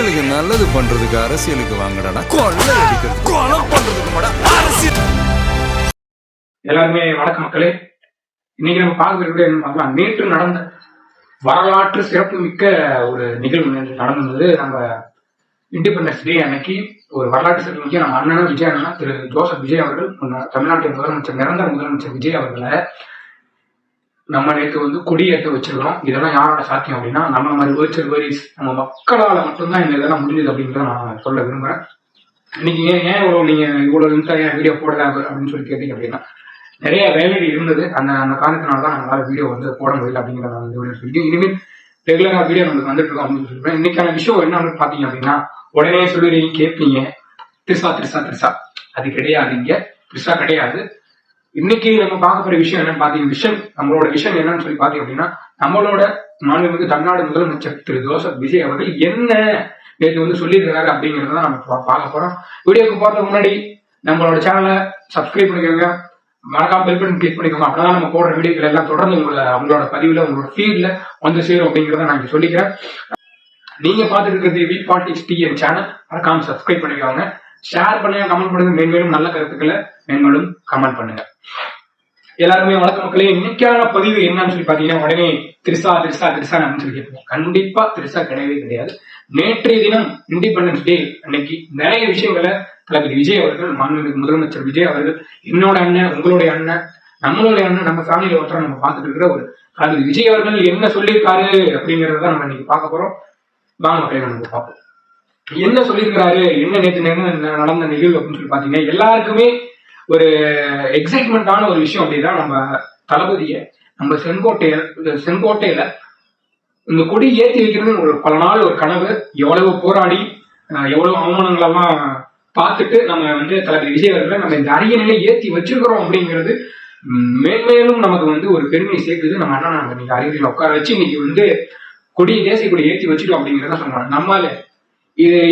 மக்களுக்கு நல்லது பண்றதுக்கு அரசியலுக்கு வாங்கடா, கொள்ளை அடிக்கிறது கொலை பண்றதுக்கு கூட அரசியல். எல்லாருமே வணக்கம் மக்களே. இன்னைக்கு நம்ம பார்க்கக்கூடிய என்ன பார்க்கலாம், நேற்று நடந்த வரலாற்று சிறப்பு மிக்க ஒரு நிகழ்வு நடந்தது. நம்ம இண்டிபெண்டன்ஸ் டே அன்னைக்கு ஒரு வரலாற்று சிறப்பு மிக்க நம்ம அண்ணனும் விஜய் அண்ணா திரு ஜோசப் விஜய் அவர்கள், தமிழ்நாட்டின் முதலமைச்சர், நிரந்தர முதலமைச்சர் விஜய் அவர்களை நம்ம நேற்று கொடியேற்ற வச்சிருக்கோம். இதெல்லாம் யாரோட சாத்தியம் அப்படின்னா, நம்ம மாதிரி வேர்ச்சுவல் வேரிஸ் நம்ம மக்களால மட்டும்தான் இந்த இதெல்லாம் முடிஞ்சது அப்படின்றத நான் சொல்ல விரும்புறேன். இன்னைக்கு ஏன் இவ்வளவு ஏன் வீடியோ போடல அப்படின்னு சொல்லி கேட்டீங்க அப்படின்னா, நிறைய வேலைகள் இருந்தது. அந்த காரணத்தினால்தான் நம்மளால வீடியோ போட முடியல அப்படிங்கிற நான் சொல்லி, இனிமேல் ரெகுலரா வீடியோ நமக்கு வந்துட்டு இருக்கோம் அப்படின்னு சொல்லிருப்பேன். இன்னைக்கான விஷயம் என்னன்னு பாத்தீங்க அப்படின்னா, உடனே சொல்லுறீங்க, கேட்பீங்க, திருசா திருசா திருசா. அது கிடையாதுங்க, திருசா கிடையாது. இன்னைக்கு நம்ம பார்க்க போற விஷயம் என்னன்னு பாத்தீங்க, நம்மளோட விஷயம் என்னன்னு சொல்லி பாத்தீங்க அப்படின்னா, நம்மளோட மாண்புமிகு தமிழ்நாடு முதலமைச்சர் திரு ஜோசப் விஜய் அவர்கள் என்ன நேற்று சொல்லியிருக்கிறாரு அப்படிங்கறத நம்ம பார்க்க போறோம். வீடியோக்கு போறதுக்கு முன்னாடி நம்மளோட சேனலை சப்ஸ்கிரைப் பண்ணிக்கோங்க, மறக்காம பெல் பட்டன் கிளிக் பண்ணிக்கோங்க. அப்பதான் நம்ம போடுற வீடியோக்கள் எல்லாம் தொடர்ந்து உங்களோட பதிவுல, உங்களோட ஃபீல்ட்ல சேரும் அப்படிங்கிறத நான் இங்க சொல்லிக்கிறேன். நீங்க பார்த்துட்டு இருக்கிறது வீட் பாலிடிக்ஸ் டிஎன் சேனல். மறக்காம சப்ஸ்கிரைப் பண்ணிக்கோங்க, ஷேர் பண்ணுங்க, கமெண்ட் பண்ணுங்க. மேன்மேலும் நல்ல கருத்துக்களை மேன்மேலும் கமெண்ட் பண்ணுங்க. எல்லாருமே வணக்கம் மக்களே. இன்னைக்கான பதிவு என்னன்னு சொல்லி பாத்தீங்கன்னா, உடனே திருசா திருசா திருசா அப்படின்னு சொல்லி கேட்போம். கண்டிப்பா திருசா கிடையவே கிடையாது. நேற்றைய தினம் இண்டிபெண்டன்ஸ் டே அன்னைக்கு நிறைய விஷயங்களை தளபதி விஜய் அவர்கள், மாண்புமிகு முதலமைச்சர் விஜய் அவர்கள், என்னோட அண்ணன், உங்களுடைய அண்ணன், நம்மளுடைய அண்ணன், நம்ம ஃபேமிலியில ஒருத்தர் நம்ம பார்த்துட்டு இருக்கிற ஒரு தளபதி விஜய் அவர்கள் என்ன சொல்லியிருக்காரு அப்படிங்கறத நம்ம இன்னைக்கு பார்க்க போறோம். வாங்க மக்களே, நம்ம பார்ப்போம் என்ன சொல்லியிருக்கிறாரு, என்ன நேற்று நடந்த நிகழ்வு அப்படின்னு சொல்லி பாத்தீங்கன்னா, எல்லாருக்குமே ஒரு எக்ஸைட்மெண்டான ஒரு விஷயம் அப்படின்னா, நம்ம தளபதிய நம்ம செங்கோட்டையில இந்த கொடி ஏற்றி வைக்கிறது ஒரு பல நாள் ஒரு கனவு. எவ்வளவு போராடி எவ்வளவு அவமானங்கள் எல்லாம் பார்த்துட்டு நம்ம தளபதி விஜய் அவர்களை நம்ம இந்த அரியணையில ஏற்றி வச்சிருக்கிறோம் அப்படிங்கிறது மேன்மேலும் நமக்கு ஒரு பெருமையை சேர்க்குது. நம்ம அண்ணா நம்ம இன்னைக்கு அரியணையில உட்கார வச்சு இன்னைக்கு கொடியை, தேசிய கொடி ஏற்றி வச்சுட்டோம் அப்படிங்கிறத சொன்னாங்க. நம்மால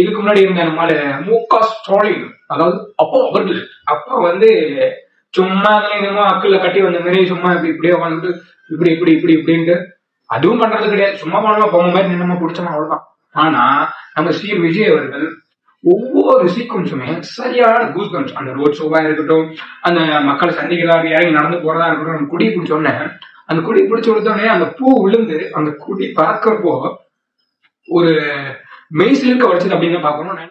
இதுக்கு முன்னாடி இருந்த நம்மால மு.க. ஸ்டாலின், அதாவது அப்போ அவர்கள் சும்மா அக்குள்ள கட்டி வந்த மாதிரி சும்மா இப்படியே உட்காந்துட்டு இப்படி இப்படி இப்படி இப்படின்ட்டு அதுவும் பண்றது கிடையாது. சும்மா பண்ணலாம், பொம்மை மாதிரி நின்னமா பிடிச்சோமா, அவ்வளவுதான். ஆனா நம்ம ஸ்ரீ விஜய் அவர்கள் ஒவ்வொரு சீக்வன்ஸுமே சரியான கூஸ்பம்ஸ். அந்த ரோட் ஷோவா இருக்கட்டும், அந்த மக்களை சந்திக்கிறதா இறங்கி நடந்து போறதா இருக்கட்டும், நம்ம கொடி பிடிச்சோடனே, அந்த கொடி பிடிச்ச உடனே அந்த பூ விழுந்து அந்த கொடி பறக்கிறப்போ ஒரு மெய்சிலிருக்க வச்சது அப்படின்னு பாக்கணும்.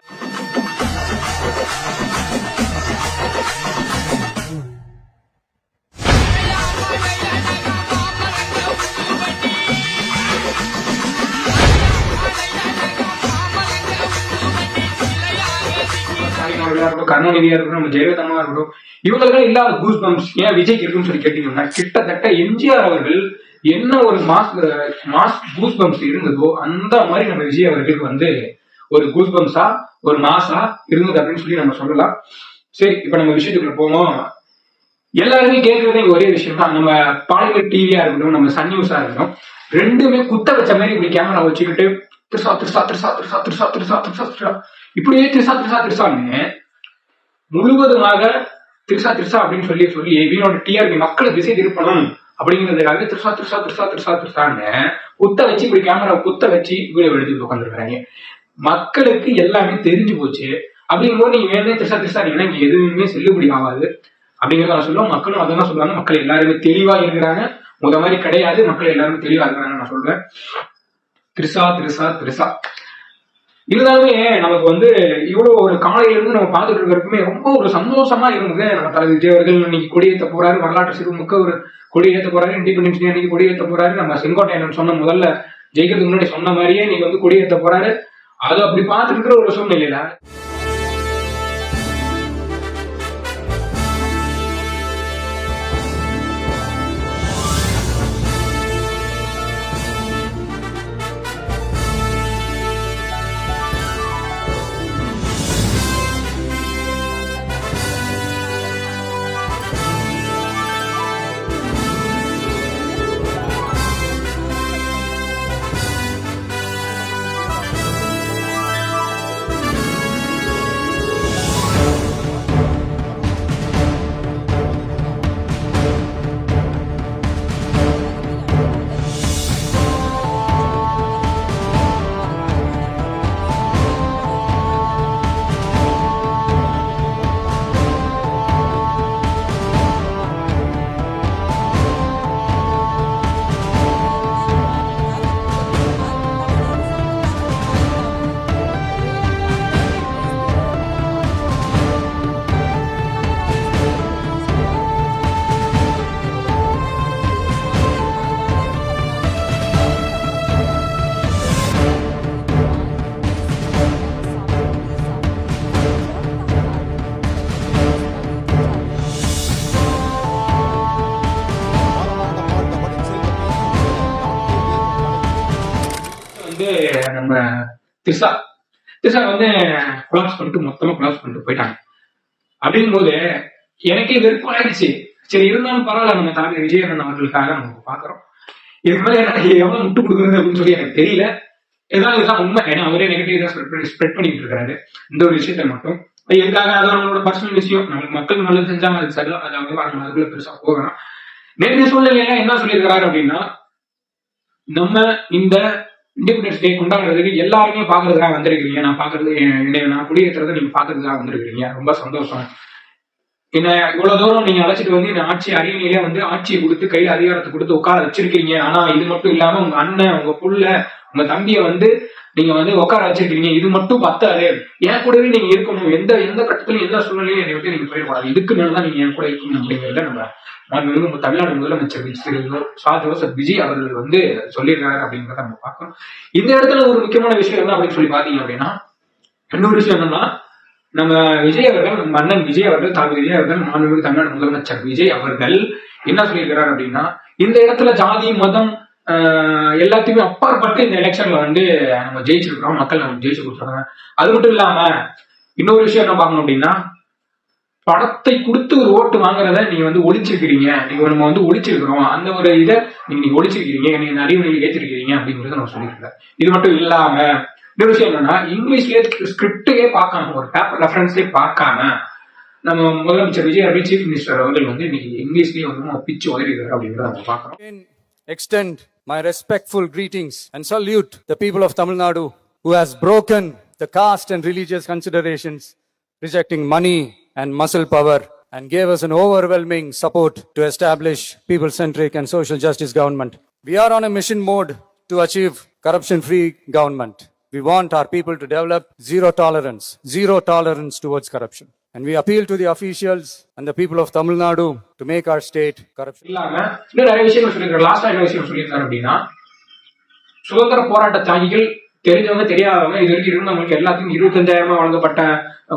கருணாநிதியா இருக்கட்டும், நம்ம ஜெயலலிதா இருக்கட்டும், இவங்களுக்கு இல்லாத கூஸ் பம்ப்ஸ் ஏன் விஜய்க்கு இருக்குன்னு சொல்லி கேட்டீங்கன்னா, கிட்டத்தட்ட எம்ஜிஆர் அவர்கள் என்ன ஒரு மாஸ் கூஸ் பம்ப்ஸ் இருந்ததோ அந்த மாதிரி நம்ம விஜய் அவர்களுக்கு ஒரு கூஸ் பம்ப்ஸா, ஒரு மாசா இருந்தது அப்படின்னு சொல்லி நம்ம சொல்லலாம். சரி, இப்ப நம்ம விஷயத்துக்குள்ள போவோம். எல்லாருமே கேட்கறதே ஒரே விஷயம் தான். நம்ம பாலிமர் டிவியா இருக்கட்டும், நம்ம சன் நியூஸா இருக்கட்டும், ரெண்டுமே குத்த வச்ச மாதிரி இப்படி கேமரா வச்சுக்கிட்டு திருசா திருசா திருசா திருசா திருசா திருசா திருசா திருசா இப்படியே திருசா திருசா திருசான்னு முழுவதுமாக திருசா திருசா அப்படின்னு சொல்லி இவனோட டிஆர்பி மக்களை திசை திருப்பணும் அப்படிங்கிறதுக்காக திருசா திருசா திருசா திருசா திருசான்னு குத்த வச்சு இப்படி கேமரா குத்த வச்சு வீடியோ எடுத்துட்டு உட்காந்துருக்காங்க. மக்களுக்கு எல்லாமே தெரிஞ்சு போச்சு. அப்படிங்கும்போது நீங்க வேணே திருசா திருசா நீங்கன்னா இங்க எதுவுமே செல்லுபடி ஆகாது அப்படிங்கிறத நான் சொல்லுவோம். மக்களும் அதான் சொல்லுவாங்க, மக்கள் எல்லாருமே தெளிவா இருக்கிறாங்க, மாதிரி கிடையாது, மக்கள் எல்லாருமே தெளிவா இருக்கிறாங்க நான் சொல்றேன். திருசா திருசா திருசா. இருந்தாலுமே நமக்கு இவ்வளவு ஒரு காலையில இருந்து நம்ம பார்த்துட்டு இருக்கிறதுக்குமே ரொம்ப ஒரு சந்தோஷமா இருந்தது. நம்ம தளபதி விஜய் அவர்கள் இன்னைக்கு கொடியேற்ற போறாரு, வரலாற்று சிறுமிக்க ஒரு கொடியேற்ற போறாரு, இண்டிபெண்டன்ஸ் டே அன்னைக்கு கொடியேற்ற போறாரு. நம்ம செங்கோட்டையன் சொன்ன முதல்ல ஜெயிக்கிறதுக்கு முன்னாடி சொன்ன மாதிரியே இன்னைக்கு கொடியேற்ற போறாரு. அது அப்படி பார்த்துட்டு இருக்கிற ஒரு சூழ்நிலையில வந்து நம்ம திரிஷா வந்து கொலாப்ஸ் பண்ணிட்டு மொத்தமா கொலாப்ஸ் பண்ணிட்டு போயிட்டாங்க. அப்படிங்கும் போது எனக்கே வெறுப்பு ஆயிடுச்சு. சரி இருந்தாலும் பரவாயில்ல, நம்ம தலைவர் விஜயகாந்த் அவர்களுக்காக நம்ம பாக்குறோம். இதுக்கு மேல எனக்கு எவ்வளவு முட்டு கொடுக்குறது அப்படின்னு சொல்லி எனக்கு தெரியல. ஏதாவது இதுதான் உண்மை. ஏன்னா அவரே நெகட்டிவ் தான் ஸ்ப்ரெட் பண்ணிட்டு இருக்காரு இந்த ஒரு விஷயத்த மட்டும். எதுக்காக அது அவங்களோட பர்சனல் விஷயம். நம்மளுக்கு மக்கள் நல்லது செஞ்சாங்க, அது சரிதான். அது அவங்க அதுக்குள்ள பெருசா போகணும். நேற்றைய சூழ்நிலையில என்ன சொல்லியிருக்கிறாரு அப்படின்னா, நம்ம இந்த இண்டிபெண்டன்ஸ் டே கொண்டாடுறதுக்கு எல்லாருமே பாக்குறதுக்காக வந்திருக்கீங்க. நான் குடியேற்றதை நீங்க பாக்குறதுக்காக வந்திருக்கீங்க. ரொம்ப சந்தோஷம். என்ன இவ்வளவு தூரம் நீங்க அழைச்சிட்டு வந்து இந்த ஆட்சி அரியணையிலே வந்து ஆட்சியை கொடுத்து கையில அதிகாரத்தை கொடுத்து உட்கார வச்சிருக்கீங்க. ஆனா இது மட்டும் இல்லாம உங்க அண்ணன், உங்க புள்ள, உங்க தம்பியை வந்து நீங்க வந்து உட்கார வச்சிருக்கீங்க. இது மட்டும் பத்தாது. என் கூடவே நீங்க இருக்கணும். எந்த கட்டத்திலும் எந்த சூழ்நிலையும் என்னை விட்டு நீங்க போயிடக்கூடாது. இதுக்கு மேலதான் நீங்க என் கூட இருக்கணும் அப்படிங்கிறத நம்ம தமிழ்நாடு முதலமைச்சர் ஜோசப் விஜய் அவர்கள் வந்து சொல்லியிருக்காரு அப்படிங்கிறத நம்ம பார்க்கணும். இந்த இடத்துல ஒரு முக்கியமான விஷயம் என்ன அப்படின்னு சொல்லி பாத்தீங்க அப்படின்னா, இன்னொரு விஷயம் என்னன்னா, நம்ம விஜய் அவர்கள், நம்ம அண்ணன் விஜய் அவர்கள், தலைவர் விஜய் அவர்கள், மாண்புமிகு தமிழ்நாடு முதலமைச்சர் விஜய் அவர்கள் என்ன சொல்லியிருக்கிறார் அப்படின்னா, இந்த இடத்துல ஜாதி மதம் எல்லாத்தையுமே அப்பாற்பட்டு இந்த எலெக்ஷன்ல வந்து நம்ம ஜெயிச்சிருக்கிறோம், மக்கள் நம்ம ஜெயிச்சு கொடுத்துருக்காங்க. அது மட்டும் இல்லாம இன்னொரு விஷயம் என்ன பார்க்கணும் அப்படின்னா, பணத்தை கொடுத்து ஒரு ஓட்டு வாங்குறத நீங்க வந்து ஒழிச்சிருக்கிறீங்க. நம்ம வந்து ஒழிச்சிருக்கிறோம், அந்த ஒரு இதை நீங்க ஒழிச்சிருக்கிறீங்க, நீங்க நடைமுறையில் ஏற்றிருக்கிறீங்க அப்படிங்கறத நம்ம சொல்லியிருக்கிறேன். இது மட்டும் இல்லாம இன்னொரு விஷயம் என்னன்னா, இங்கிலீஷ்லயே ஸ்கிரிப்டே பார்க்காம, ஒரு பேப்பர் ரெஃபரன்ஸ்லயே பார்க்காம நம்ம முதலமைச்சர் விஜய் அவர்கள், சீஃப் மினிஸ்டர் அவர்கள் வந்து இன்னைக்கு இங்கிலீஷ்லயே வந்து பிச்சு உதவிடுறாரு அப்படிங்கிறத நம்ம பார்க்கிறோம். Extend my respectful greetings and salute the people of Tamil Nadu who has broken the caste and religious considerations, rejecting money and muscle power, and gave us an overwhelming support to establish people-centric and social justice government. We are on a mission mode to achieve corruption-free government. We want our people to develop zero tolerance towards corruption. And we appeal to the officials and the people of Tamil Nadu to make our state corruption. இன்னும் நிறைய விஷயங்கள் சொல்லியிருக்காரு. லாஸ்டா என்ன விஷயம் சொல்லியிருக்காரு அப்படின்னா, சுதந்திர போராட்ட தியாகிகள் தெரிஞ்சவங்க தெரியாதவங்க இது வரைக்கும் இருந்தவங்களுக்கு எல்லாத்தையும் 25,000 வழங்கப்பட்ட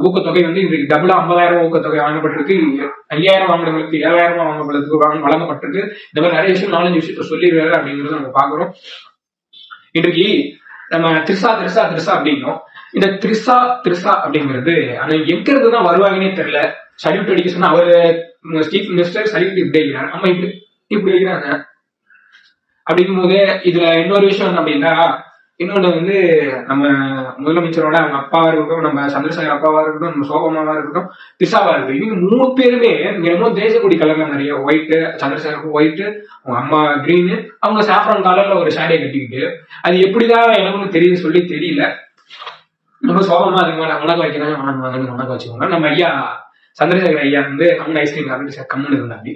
ஊக்கத்தொகை வந்து இதுக்கு டபுளா 50,000 ஊக்கத்தொகை வழங்கப்பட்டிருக்கு. 5,000 வாங்கினவங்களுக்கு 7,000 வழங்கப்பட்டிருக்கு. இந்த மாதிரி நிறைய விஷயம் 4-5 விஷயத்த சொல்லிடுறாரு அப்படிங்கறத நம்ம பாக்குறோம். இன்றைக்கு நம்ம திரிஷா அப்படின்னோம். இந்த திரிஷா அப்படிங்கிறது ஆனா எங்க இருந்துதான் வருவாங்கன்னே தெரியல. சல்யூட் அடிக்க சொன்னா அவரு சீஃப் மினிஸ்டர் சல்யூட் இப்படி வைக்கிறாரு, நம்ம இப்படி வைக்கிறாங்க. அப்படிங்கும் போது இதுல இன்னொரு விஷயம் என்ன அப்படின்னா, இன்னொன்னு வந்து நம்ம முதலமைச்சரோட அவங்க அப்பாவா இருக்கட்டும், நம்ம சந்திரசேகர் அப்பாவா இருக்கட்டும், நம்ம சோபமாவா இருக்கட்டும், திரிஷாவா இருக்கட்டும், இவங்க 3 பேருமே என்னமோ தேசக்கொடி கலர்ல நிறைய ஒயிட், சந்திரசேகர் ஒயிட், அவங்க அம்மா கிரீனு, அவங்க சாஃப்ரான் கலர்ல ஒரு சாரியை கட்டிக்கிட்டு, அது எப்படிதான் எனக்கு தெரியல. நம்ம சோபமா அதுக்கு மேல உணக்க வைக்கிறாங்க, உணக்க வச்சுக்கோங்க. நம்ம ஐயா சந்திரசேகர் ஐயா வந்து கம்மன் ஐஸ்கிரீம் கம்மன் இருந்தாப்படி.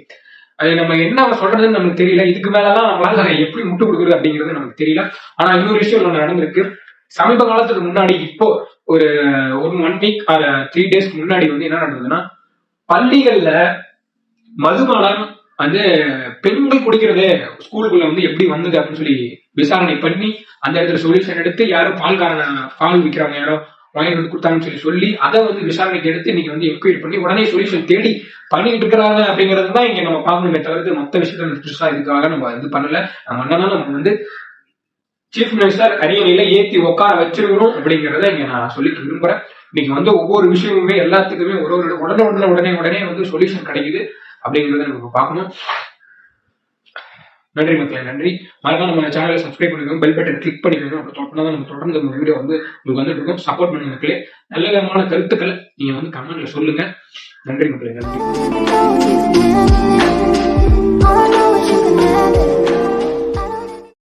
அது நம்ம என்ன சொல்றதுன்னு நமக்கு தெரியல. இதுக்கு மேலதான் நம்மளால எப்படி முட்டு கொடுக்குறது அப்படிங்கிறது நமக்கு தெரியல. ஆனா இன்னொரு விஷயம் ஒண்ணு நடந்திருக்கு. சமீப காலத்துக்கு முன்னாடி, இப்போ ஒரு 1 வீக் 3 டேஸ்க்கு முன்னாடி வந்து என்ன நடந்ததுன்னா, பள்ளிகள்ல மதுபானம் வந்து பெண்கள் குடிக்கிறது ஸ்கூலுக்குள்ள வந்து எப்படி வந்தது அப்படின்னு சொல்லி விசாரணை பண்ணி அந்த இடத்துல சொல்யூஷன் எடுத்து, யாரும் பால் விற்கிறவங்க யாரோ வாங்கி கொடுத்தாங்கன்னு சொல்லி அதை வந்து விசாரணைக்கு எடுத்து இன்னைக்கு வந்து என்கொயரி பண்ணி உடனே சொல்யூஷன் தேடி பண்ணிட்டு இருக்கிறாங்க அப்படிங்கிறது தான் இங்க நம்ம பார்க்கணுமே தவிர்த்து மற்ற விஷயத்த இதுக்காக நம்ம இது பண்ணல. நம்ம என்னன்னா, நம்ம வந்து சீஃப் மினிஸ்டர் அரியணையில ஏத்தி உட்கார வச்சிருக்கணும் அப்படிங்கிறத இங்க நான் சொல்லிக்க விரும்புறேன். இன்னைக்கு வந்து ஒவ்வொரு விஷயமுமே எல்லாத்துக்குமே உடனே வந்து சொல்யூஷன் கிடைக்குது அப்படிங்கிறத நம்ம பார்க்கணும். நன்றி மக்களே, நன்றி. மறக்காம நம்ம சேனலை சப்ஸ்கிரைப் பண்ணிக்கோங்க, பெல் பட்டன் கிளிக் பண்ணிக்கோங்க. அப்படி நம்ம தொடர்ந்து இந்த வீடியோ வந்து உங்களுக்கு வந்துட்டு இருக்கும். சப்போர்ட் பண்ணுங்க மக்களே. நல்ல விதமான கருத்துக்களை நீங்க வந்து கமெண்ட்ல சொல்லுங்க. நன்றி மக்களே, நன்றி.